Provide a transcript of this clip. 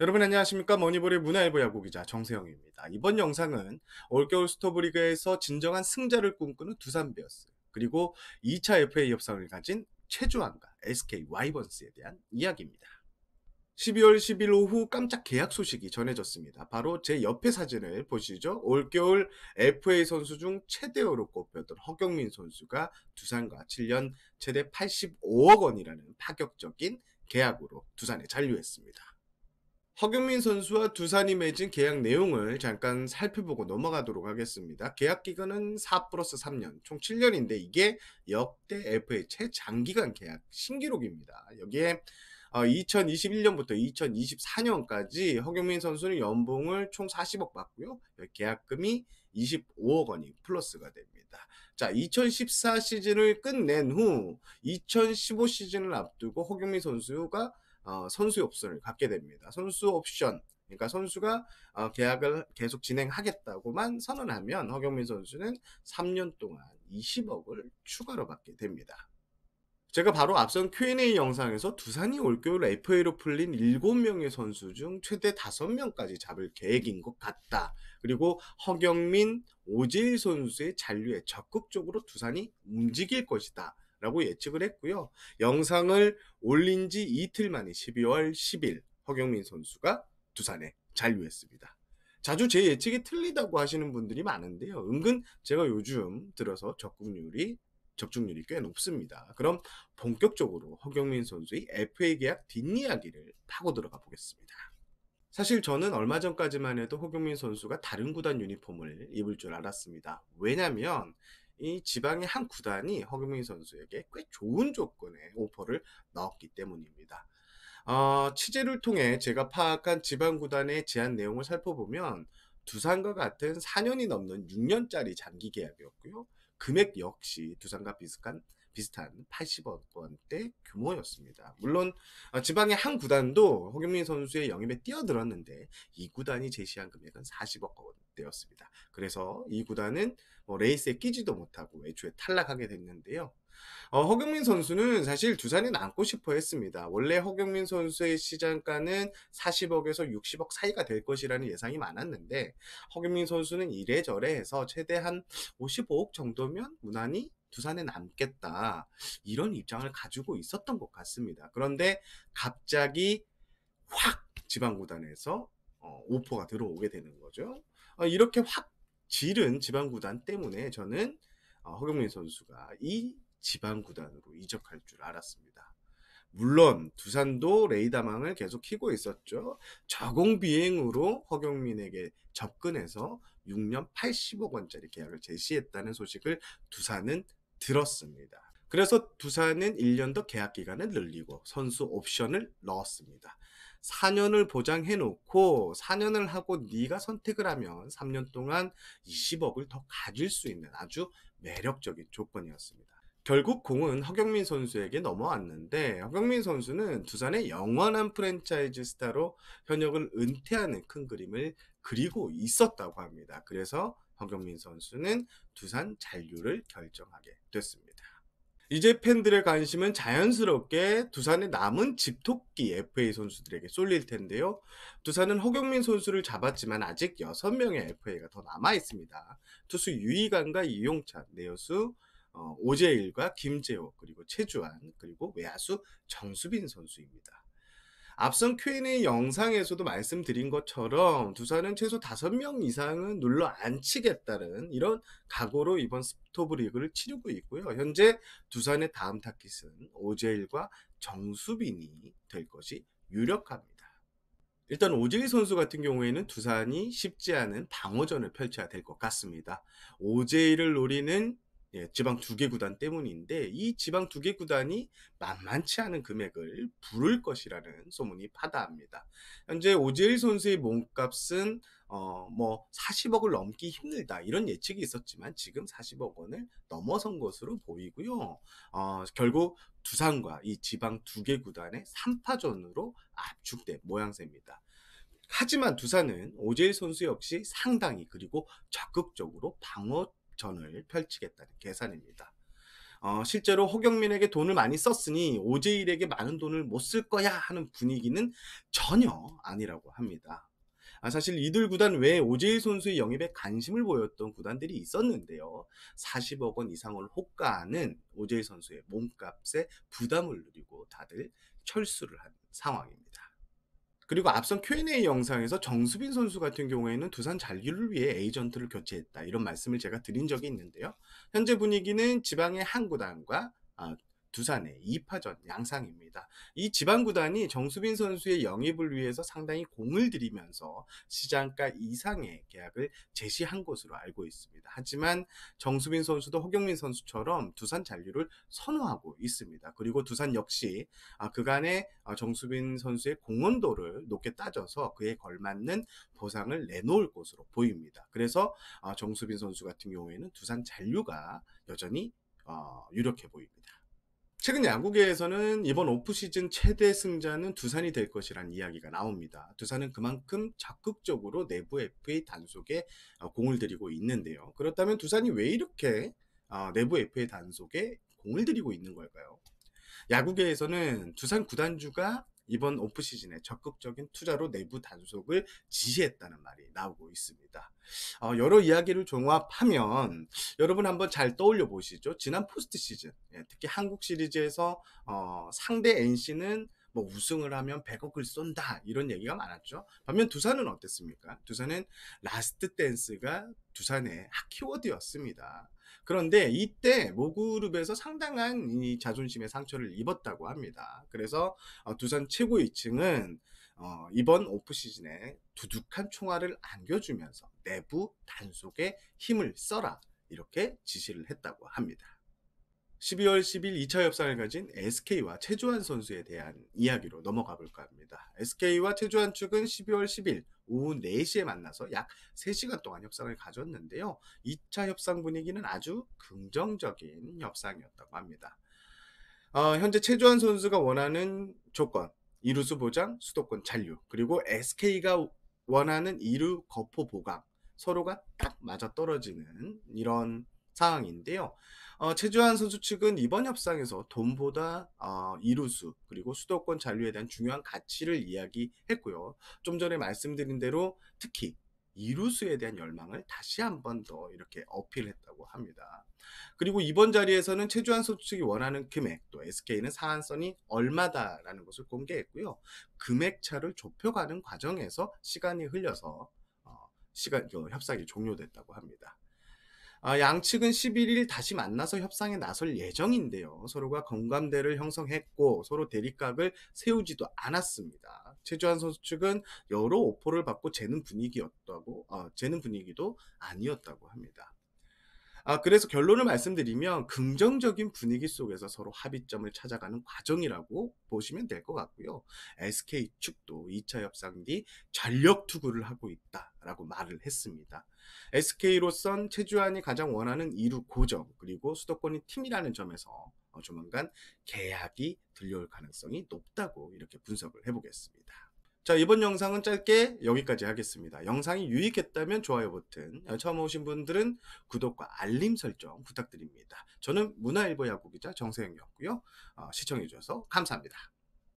여러분 안녕하십니까? 머니볼의 문화일보 야구기자 정세영입니다. 이번 영상은 올겨울 스토브리그에서 진정한 승자를 꿈꾸는 두산 베어스 그리고 2차 FA 협상을 가진 최주환과 SK 와이번스에 대한 이야기입니다. 12월 10일 오후 깜짝 계약 소식이 전해졌습니다. 바로 제 옆에 사진을 보시죠. 올겨울 FA 선수 중 최대어로 꼽혔던 허경민 선수가 두산과 7년 최대 85억 원이라는 파격적인 계약으로 두산에 잔류했습니다. 허경민 선수와 두산이 맺은 계약 내용을 잠깐 살펴보고 넘어가도록 하겠습니다. 계약 기간은 4 플러스 3년, 총 7년인데 이게 역대 FA 최장기간 계약 신기록입니다. 여기에 2021년부터 2024년까지 허경민 선수는 연봉을 총 40억 받고요. 계약금이 25억 원이 플러스가 됩니다. 자, 2014 시즌을 끝낸 후 2015 시즌을 앞두고 허경민 선수가 선수 옵션을 갖게 됩니다. 선수 옵션, 그러니까 선수가 계약을 계속 진행하겠다고만 선언하면 허경민 선수는 3년 동안 20억을 추가로 받게 됩니다. 제가 바로 앞선 Q&A 영상에서 두산이 올겨울 FA로 풀린 7명의 선수 중 최대 5명까지 잡을 계획인 것 같다. 그리고 허경민, 오재일 선수의 잔류에 적극적으로 두산이 움직일 것이다. 라고 예측을 했고요. 영상을 올린 지 이틀 만에 12월 10일 허경민 선수가 두산에 잔류했습니다. 자주 제 예측이 틀리다고 하시는 분들이 많은데요. 은근 제가 요즘 들어서 적중률이 꽤 높습니다. 그럼 본격적으로 허경민 선수의 FA 계약 뒷이야기를 파고 들어가 보겠습니다. 사실 저는 얼마 전까지만 해도 허경민 선수가 다른 구단 유니폼을 입을 줄 알았습니다. 왜냐면 이 지방의 한 구단이 허경민 선수에게 꽤 좋은 조건의 오퍼를 넣었기 때문입니다. 취재를 통해 제가 파악한 지방 구단의 제안 내용을 살펴보면 두산과 같은 4년이 넘는 6년짜리 장기 계약이었고요. 금액 역시 두산과 비슷한 80억 원대 규모였습니다. 물론 지방의 한 구단도 허경민 선수의 영입에 뛰어들었는데 이 구단이 제시한 금액은 40억 원대였습니다. 그래서 이 구단은 레이스에 끼지도 못하고 애초에 탈락하게 됐는데요. 허경민 선수는 사실 두산에 남고 싶어 했습니다. 원래 허경민 선수의 시장가는 40억에서 60억 사이가 될 것이라는 예상이 많았는데 허경민 선수는 이래저래 해서 최대한 55억 정도면 무난히 두산에 남겠다. 이런 입장을 가지고 있었던 것 같습니다. 그런데 갑자기 확 지방구단에서 오퍼가 들어오게 되는 거죠. 이렇게 확 지른 지방구단 때문에 저는 허경민 선수가 이 지방구단으로 이적할 줄 알았습니다. 물론 두산도 레이다망을 계속 키고 있었죠. 저공비행으로 허경민에게 접근해서 6년 80억 원짜리 계약을 제시했다는 소식을 두산은 들었습니다. 그래서 두산은 1년 더 계약 기간을 늘리고 선수 옵션을 넣었습니다. 4년을 보장해 놓고 4년을 하고 네가 선택을 하면 3년 동안 20억을 더 가질 수 있는 아주 매력적인 조건이었습니다. 결국 공은 허경민 선수에게 넘어왔는데 허경민 선수는 두산의 영원한 프랜차이즈 스타로 현역을 은퇴하는 큰 그림을 그리고 있었다고 합니다. 그래서 허경민 선수는 두산 잔류를 결정하게 됐습니다. 이제 팬들의 관심은 자연스럽게 두산의 남은 집토끼 FA 선수들에게 쏠릴 텐데요. 두산은 허경민 선수를 잡았지만 아직 6명의 FA가 더 남아 있습니다. 투수 유이관과 이용찬, 내야수 오재일과 김재호, 그리고 최주환, 그리고 외야수 정수빈 선수입니다. 앞선 Q&A 영상에서도 말씀드린 것처럼 두산은 최소 5명 이상은 눌러 앉히겠다는 이런 각오로 이번 스토브리그를 치르고 있고요. 현재 두산의 다음 타깃은 오재일과 정수빈이 될 것이 유력합니다. 일단 오재일 선수 같은 경우에는 두산이 쉽지 않은 방어전을 펼쳐야 될 것 같습니다. 오재일을 노리는 지방 2개 구단 때문인데 이 지방 2개 구단이 만만치 않은 금액을 부를 것이라는 소문이 파다합니다. 현재 오재일 선수의 몸값은 40억을 넘기 힘들다 이런 예측이 있었지만 지금 40억 원을 넘어선 것으로 보이고요. 결국 두산과 이 지방 2개 구단의 3파전으로 압축된 모양새입니다. 하지만 두산은 오재일 선수 역시 상당히 그리고 적극적으로 방어전을 펼치겠다는 계산입니다. 실제로 허경민에게 돈을 많이 썼으니 오재일에게 많은 돈을 못 쓸 거야 하는 분위기는 전혀 아니라고 합니다. 사실 이들 구단 외에 오재일 선수의 영입에 관심을 보였던 구단들이 있었는데요. 40억 원 이상을 호가하는 오재일 선수의 몸값에 부담을 누리고 다들 철수를 한 상황입니다. 그리고 앞선 Q&A 영상에서 정수빈 선수 같은 경우에는 두산 잔류를 위해 에이전트를 교체했다, 이런 말씀을 제가 드린 적이 있는데요. 현재 분위기는 지방의 한 구단과 두산의 2파전 양상입니다. 이 지방 구단이 정수빈 선수의 영입을 위해서 상당히 공을 들이면서 시장가 이상의 계약을 제시한 것으로 알고 있습니다. 하지만 정수빈 선수도 허경민 선수처럼 두산 잔류를 선호하고 있습니다. 그리고 두산 역시 그간의 정수빈 선수의 공헌도를 높게 따져서 그에 걸맞는 보상을 내놓을 것으로 보입니다. 그래서 정수빈 선수 같은 경우에는 두산 잔류가 여전히 유력해 보입니다. 최근 야구계에서는 이번 오프시즌 최대 승자는 두산이 될 것이라는 이야기가 나옵니다. 두산은 그만큼 적극적으로 내부 FA 단속에 공을 들이고 있는데요. 그렇다면 두산이 왜 이렇게 내부 FA 단속에 공을 들이고 있는 걸까요? 야구계에서는 두산 구단주가 이번 오프시즌에 적극적인 투자로 내부 단속을 지시했다는 말이 나오고 있습니다. 여러 이야기를 종합하면 여러분 한번 잘 떠올려 보시죠. 지난 포스트 시즌, 특히 한국 시리즈에서 상대 NC는 뭐 우승을 하면 100억을 쏜다, 이런 얘기가 많았죠. 반면 두산은 어땠습니까? 두산은 라스트 댄스가 두산의 키워드였습니다. 그런데 이때 모그룹에서 상당한 이 자존심의 상처를 입었다고 합니다. 그래서 두산 최고위층은 이번 오프시즌에 두둑한 총알을 안겨주면서 내부 단속에 힘을 써라, 이렇게 지시를 했다고 합니다. 12월 10일 2차 협상을 가진 SK와 최주환 선수에 대한 이야기로 넘어가 볼까 합니다. SK와 최주환 측은 12월 10일 오후 4시에 만나서 약 3시간 동안 협상을 가졌는데요. 2차 협상 분위기는 아주 긍정적인 협상이었다고 합니다. 현재 최주환 선수가 원하는 조건, 이루수 보장, 수도권 잔류, 그리고 SK가 원하는 2루 거포 보강, 서로가 딱 맞아떨어지는 이런 상황인데요. 최주환 선수 측은 이번 협상에서 돈보다 이루수 그리고 수도권 잔류에 대한 중요한 가치를 이야기했고요. 좀 전에 말씀드린 대로 특히 이루수에 대한 열망을 다시 한 번 더 이렇게 어필했다고 합니다. 그리고 이번 자리에서는 최주환 선수 측이 원하는 금액, 또 SK는 사안선이 얼마다라는 것을 공개했고요. 금액 차를 좁혀가는 과정에서 시간이 흘려서 협상이 종료됐다고 합니다. 양측은 11일 다시 만나서 협상에 나설 예정인데요. 서로가 공감대를 형성했고 서로 대립각을 세우지도 않았습니다. 최주환 선수 측은 여러 오퍼를 받고 재는 분위기도 아니었다고 합니다. 그래서 결론을 말씀드리면 긍정적인 분위기 속에서 서로 합의점을 찾아가는 과정이라고 보시면 될 것 같고요. SK 측도 2차 협상 뒤 전력 투구를 하고 있다라고 말을 했습니다. SK로선 최주환이 가장 원하는 2루 고정 그리고 수도권이 팀이라는 점에서 조만간 계약이 들려올 가능성이 높다고 이렇게 분석을 해보겠습니다. 자, 이번 영상은 짧게 여기까지 하겠습니다. 영상이 유익했다면 좋아요 버튼, 처음 오신 분들은 구독과 알림 설정 부탁드립니다. 저는 문화일보 야구기자 정세영이었고요. 시청해주셔서 감사합니다.